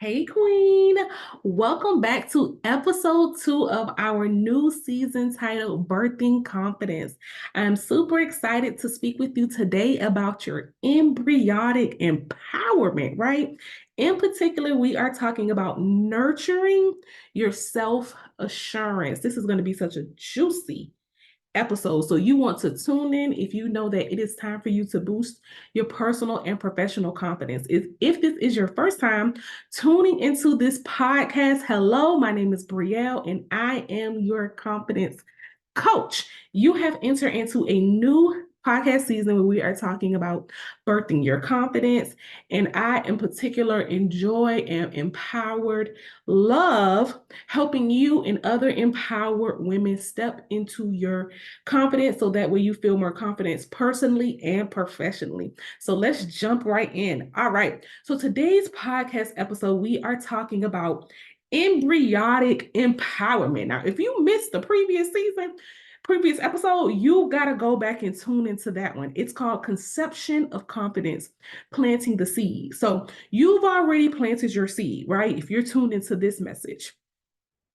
Hey, Queen. Welcome back to episode 2 of our new season titled Birthing Confidence. I'm super excited to speak with you today about your embryonic empowerment, right? In particular, we are talking about nurturing your self assurance. This is going to be such a juicy episode. So you want to tune in if you know that it is time for you to boost your personal and professional confidence. If this is your first time tuning into this podcast, hello, my name is Breye'l and I am your confidence coach. You have entered into a new podcast season where we are talking about birthing your confidence. And I, in particular, enjoy and empowered love helping you and other empowered women step into your confidence so that way you feel more confidence personally and professionally. So let's jump right in. All right. So today's podcast episode, we are talking about embryonic empowerment. Now, if you missed the previous episode, you got to go back and tune into that one. It's called Conception of Confidence, Planting the Seed. So you've already planted your seed, right? If you're tuned into this message.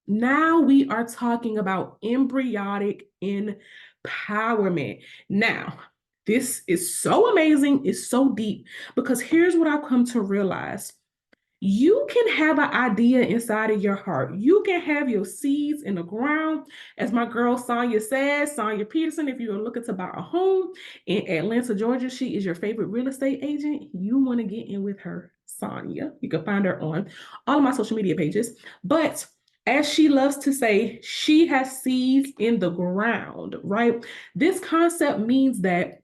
Now we are talking about embryonic empowerment. Now, this is so amazing, it's so deep, because here's what I've come to realize. You can have an idea inside of your heart. You can have your seeds in the ground. As my girl Sonia says, Sonia Peterson, if you are looking to buy a home in Atlanta, Georgia, she is your favorite real estate agent. You want to get in with her, Sonia. You can find her on all of my social media pages. But as she loves to say, she has seeds in the ground, right? This concept means that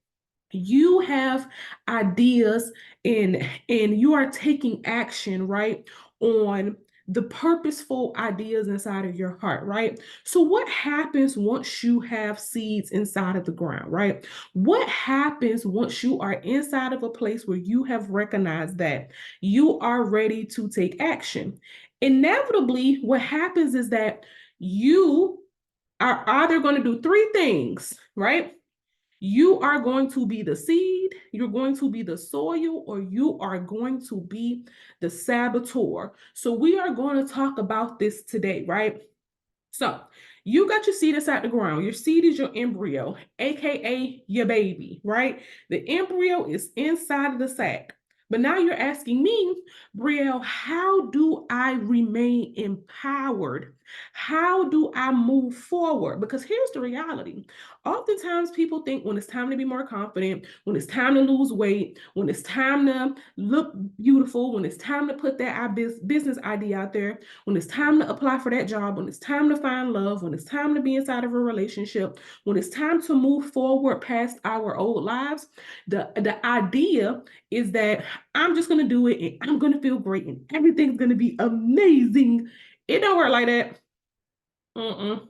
you have ideas and you are taking action, right, on the purposeful ideas inside of your heart, right? So what happens once you have seeds inside of the ground, right? What happens once you are inside of a place where you have recognized that you are ready to take action? Inevitably, what happens is that you are either going to do three things, right? You are going to be the seed, you're going to be the soil, or you are going to be the saboteur. So we are going to talk about this today, right? So you got your seed inside the ground. Your seed is your embryo, aka your baby, right? The embryo is inside of the sac. But now you're asking me, Breye'l, how do I remain empowered? How do I move forward? Because here's the reality. Oftentimes people think when it's time to be more confident, when it's time to lose weight, when it's time to look beautiful, when it's time to put that business idea out there, when it's time to apply for that job, when it's time to find love, when it's time to be inside of a relationship, when it's time to move forward past our old lives, the idea is that I'm just going to do it and I'm going to feel great and everything's going to be amazing. It don't work like that. Mm-mm.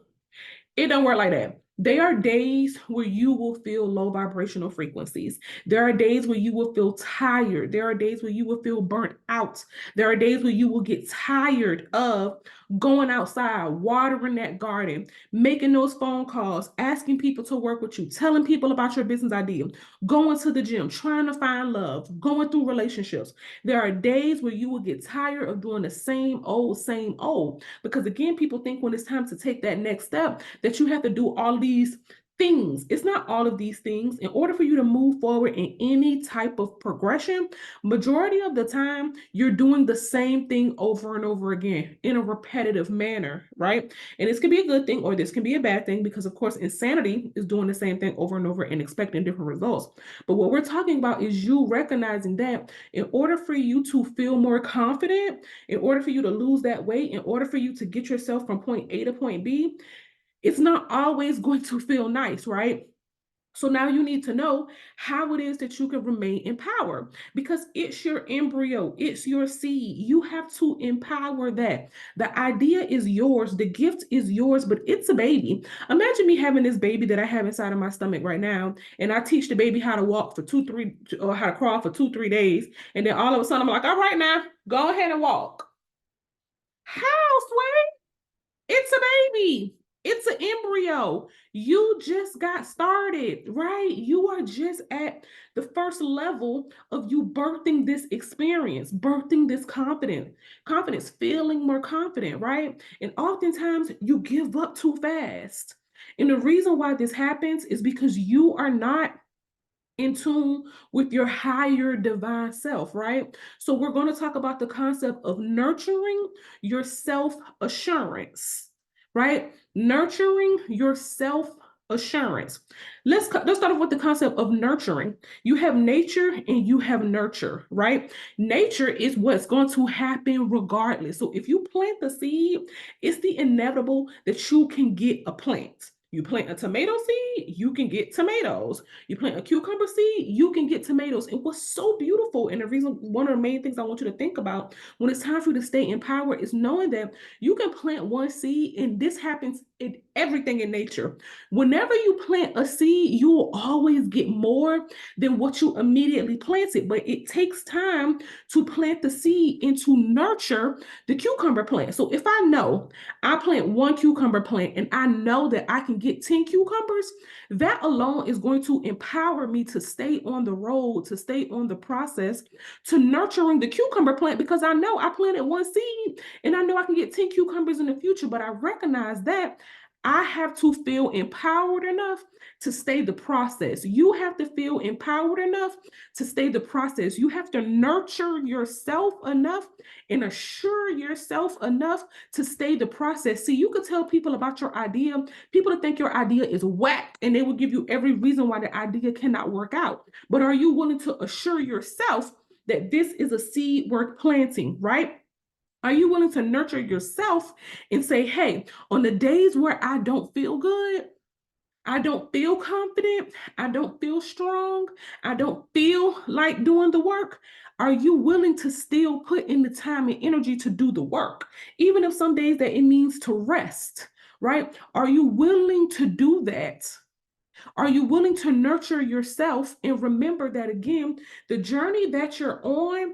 It don't work like that. There are days where you will feel low vibrational frequencies. There are days where you will feel tired. There are days where you will feel burnt out. There are days where you will get tired of going outside, watering that garden, making those phone calls, asking people to work with you, telling people about your business idea, going to the gym, trying to find love, going through relationships. There are days where you will get tired of doing the same old. Because again, people think when it's time to take that next step that you have to do all these things. It's not all of these things. In order for you to move forward in any type of progression, majority of the time, you're doing the same thing over and over again in a repetitive manner, right? And this can be a good thing or this can be a bad thing because, of course, insanity is doing the same thing over and over and expecting different results. But what we're talking about is you recognizing that in order for you to feel more confident, in order for you to lose that weight, in order for you to get yourself from point A to point B, it's not always going to feel nice, right? So now you need to know how it is that you can remain empowered because it's your embryo, it's your seed. You have to empower that. The idea is yours, the gift is yours, but it's a baby. Imagine me having this baby that I have inside of my stomach right now, and I teach the baby how to walk for 2, 3, or how to crawl for 2, 3 days, and then all of a sudden I'm like, all right, now go ahead and walk. How, Sway? It's a baby. It's an embryo. You just got started, right? You are just at the first level of you birthing this experience, birthing this confidence, feeling more confident, right? And oftentimes you give up too fast. And the reason why this happens is because you are not in tune with your higher divine self, right? So we're going to talk about the concept of nurturing your self assurance, right? Nurturing your self assurance. Let's start off with the concept of nurturing. You have nature and you have nurture, right? Nature is what's going to happen regardless. So if you plant the seed, it's the inevitable that you can get a plant. You plant a tomato seed, you can get tomatoes. You plant a cucumber seed, you can get tomatoes. And what's so beautiful, and the reason, one of the main things I want you to think about when it's time for you to stay in power is knowing that you can plant one seed, and this happens in everything in nature. Whenever you plant a seed, you will always get more than what you immediately planted. But it takes time to plant the seed and to nurture the cucumber plant. So if I know I plant one cucumber plant and I know that I can get 10 cucumbers, that alone is going to empower me to stay on the road, to stay on the process, to nurturing the cucumber plant, because I know I planted one seed and I know I can get 10 cucumbers in the future. But I recognize that I have to feel empowered enough to stay the process. You have to feel empowered enough to stay the process. You have to nurture yourself enough and assure yourself enough to stay the process. See, you could tell people about your idea, people to think your idea is whack, and they will give you every reason why the idea cannot work out. But are you willing to assure yourself that this is a seed worth planting, right? Are you willing to nurture yourself and say, hey, on the days where I don't feel good, I don't feel confident, I don't feel strong, I don't feel like doing the work, are you willing to still put in the time and energy to do the work? Even if some days that it means to rest, right? Are you willing to do that? Are you willing to nurture yourself and remember that again, the journey that you're on,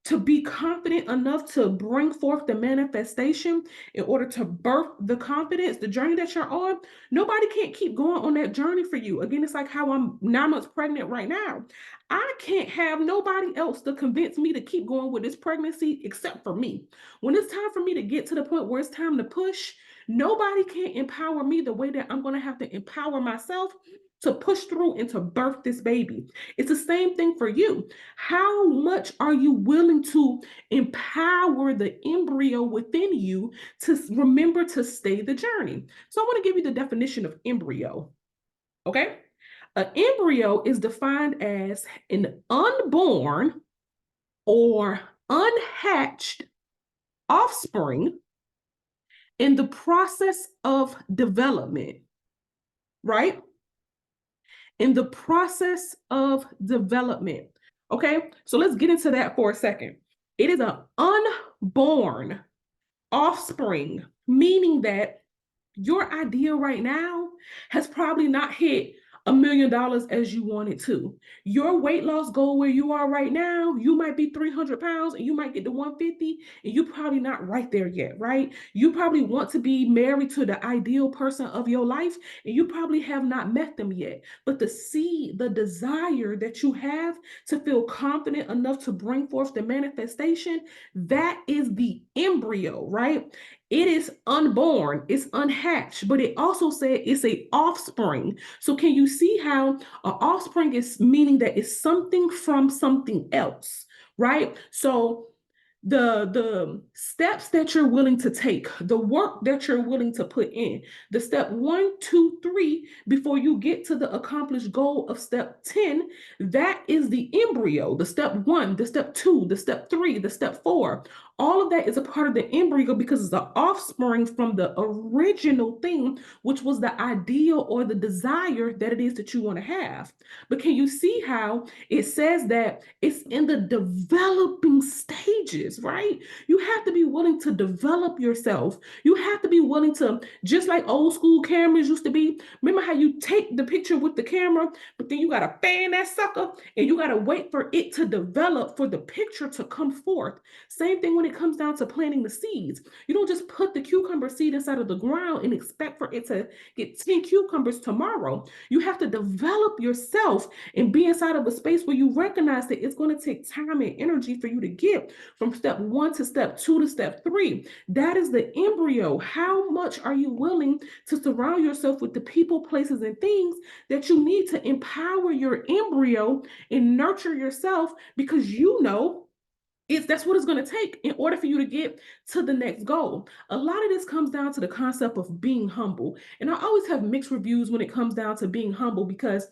to be confident enough to bring forth the manifestation in order to birth the confidence, the journey that you're on, nobody can't keep going on that journey for you. Again, it's like how I'm 9 months pregnant right now. I can't have nobody else to convince me to keep going with this pregnancy except for me. When it's time for me to get to the point where it's time to push, nobody can empower me the way that I'm going to have to empower myself to push through and to birth this baby. It's the same thing for you. How much are you willing to empower the embryo within you to remember to stay the journey? So I want to give you the definition of embryo. Okay? An embryo is defined as an unborn or unhatched offspring in the process of development, right? In the process of development. Okay, so let's get into that for a second. It is an unborn offspring, meaning that your idea right now has probably not hit $1 million as you want it to. Your weight loss goal where you are right now, you might be 300 pounds and you might get to 150, and you're probably not right there yet, right? You probably want to be married to the ideal person of your life, and you probably have not met them yet. But the seed, the desire that you have to feel confident enough to bring forth the manifestation, that is the embryo, right? It is unborn, it's unhatched, but it also said it's a offspring. So can you see how an offspring is meaning that it's something from something else, right? So the steps that you're willing to take, the work that you're willing to put in, the step 1, 2, 3 before you get to the accomplished goal of step 10, that is the embryo. The step 1, the step 2, the step 3, the step 4, all of that is a part of the embryo because it's the offspring from the original thing, which was the ideal or the desire that it is that you want to have. But can you see how it says that it's in the developing stages? stages, right? You have to be willing to develop yourself. You have to be willing to, just like old school cameras used to be. Remember how you take the picture with the camera, but then you got to fan that sucker and you got to wait for it to develop for the picture to come forth. Same thing when it comes down to planting the seeds. You don't just put the cucumber seed inside of the ground and expect for it to get 10 cucumbers tomorrow. You have to develop yourself and be inside of a space where you recognize that it's going to take time and energy for you to get from step one to step two to step three. That is the embryo. How much are you willing to surround yourself with the people, places, and things that you need to empower your embryo and nurture yourself, because you know that's what it's going to take in order for you to get to the next goal. A lot of this comes down to the concept of being humble. And I always have mixed reviews when it comes down to being humble, because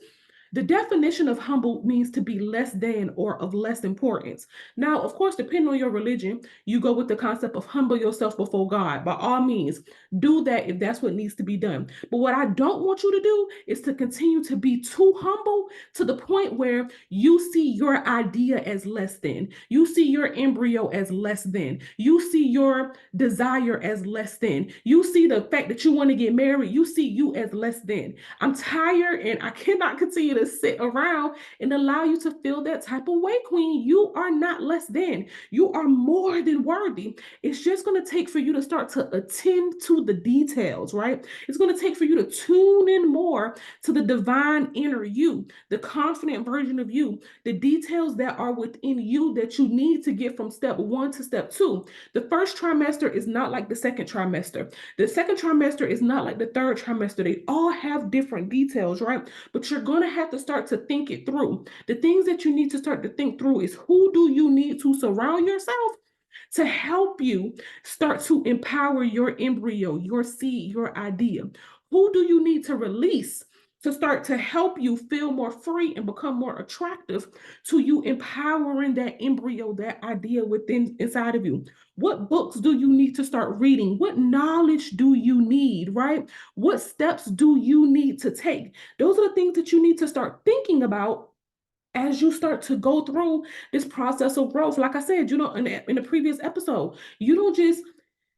the definition of humble means to be less than or of less importance. Now, of course, depending on your religion, you go with the concept of humble yourself before God. By all means, do that if that's what needs to be done. But what I don't want you to do is to continue to be too humble to the point where you see your idea as less than. You see your embryo as less than. You see your desire as less than. You see the fact that you want to get married, you see you as less than. I'm tired and I cannot continue to sit around and allow you to feel that type of way, queen. You are not less than. You are more than worthy. It's just going to take for you to start to attend to the details, right? It's going to take for you to tune in more to the divine inner you, the confident version of you, the details that are within you that you need to get from step one to step two. The first trimester is not like the second trimester. The second trimester is not like the third trimester. They all have different details, right? But you're going to have to start to think it through. The things that you need to start to think through is, who do you need to surround yourself to help you start to empower your embryo, your seed, your idea? Who do you need to release to start to help you feel more free and become more attractive to you empowering that embryo, that idea within inside of you? What books do you need to start reading? What knowledge do you need, right? What steps do you need to take? Those are the things that you need to start thinking about as you start to go through this process of growth. Like I said, in the previous episode, you don't just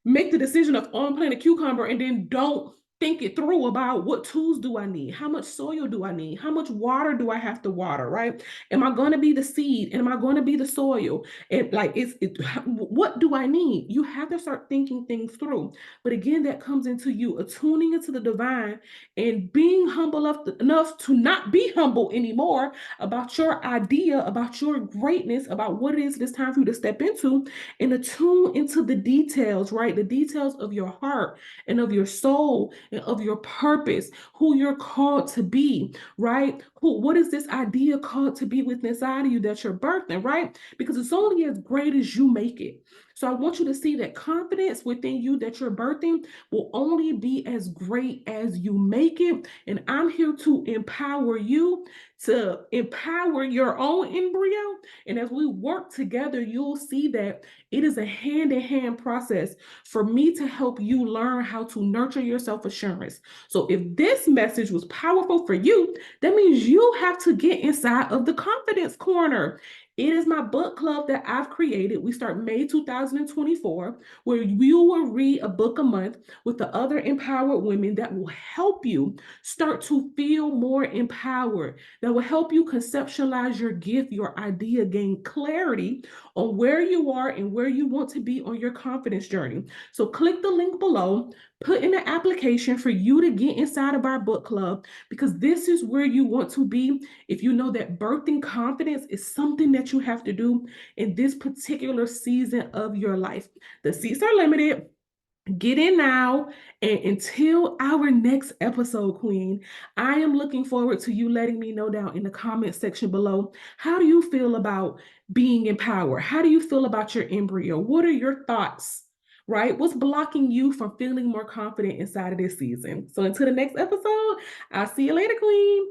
make the decision of, oh, I'm planting a cucumber, and then don't think it through about what tools do I need? How much soil do I need? How much water do I have to water, right? Am I going to be the seed? And am I going to be the soil? And like, what do I need? You have to start thinking things through. But again, that comes into you attuning into the divine and being humble enough to not be humble anymore about your idea, about your greatness, about what it is this time for you to step into, and attune into the details, right? The details of your heart and of your soul and of your purpose, who you're called to be, right? What is this idea called to be within inside of you that you're birthing, right? Because it's only as great as you make it. So I want you to see that confidence within you that you're birthing will only be as great as you make it. And I'm here to empower you to empower your own embryo. And as we work together, you'll see that it is a hand-in-hand process for me to help you learn how to nurture your self-assurance. So if this message was powerful for you, that means you have to get inside of the confidence corner. It is my book club that I've created. We start May 2024, where you will read a book a month with the other empowered women that will help you start to feel more empowered, that will help you conceptualize your gift, your idea, gain clarity on where you are and where you want to be on your confidence journey. So click the link below, put in an application for you to get inside of our book club, because this is where you want to be if you know that birthing confidence is something that you have to do in this particular season of your life. The seats are limited. Get in now. And until our next episode, Queen, I am looking forward to you letting me know down in the comment section below. How do you feel about being empowered? How do you feel about your embryo? What are your thoughts? Right? What's blocking you from feeling more confident inside of this season? So until the next episode, I'll see you later, Queen.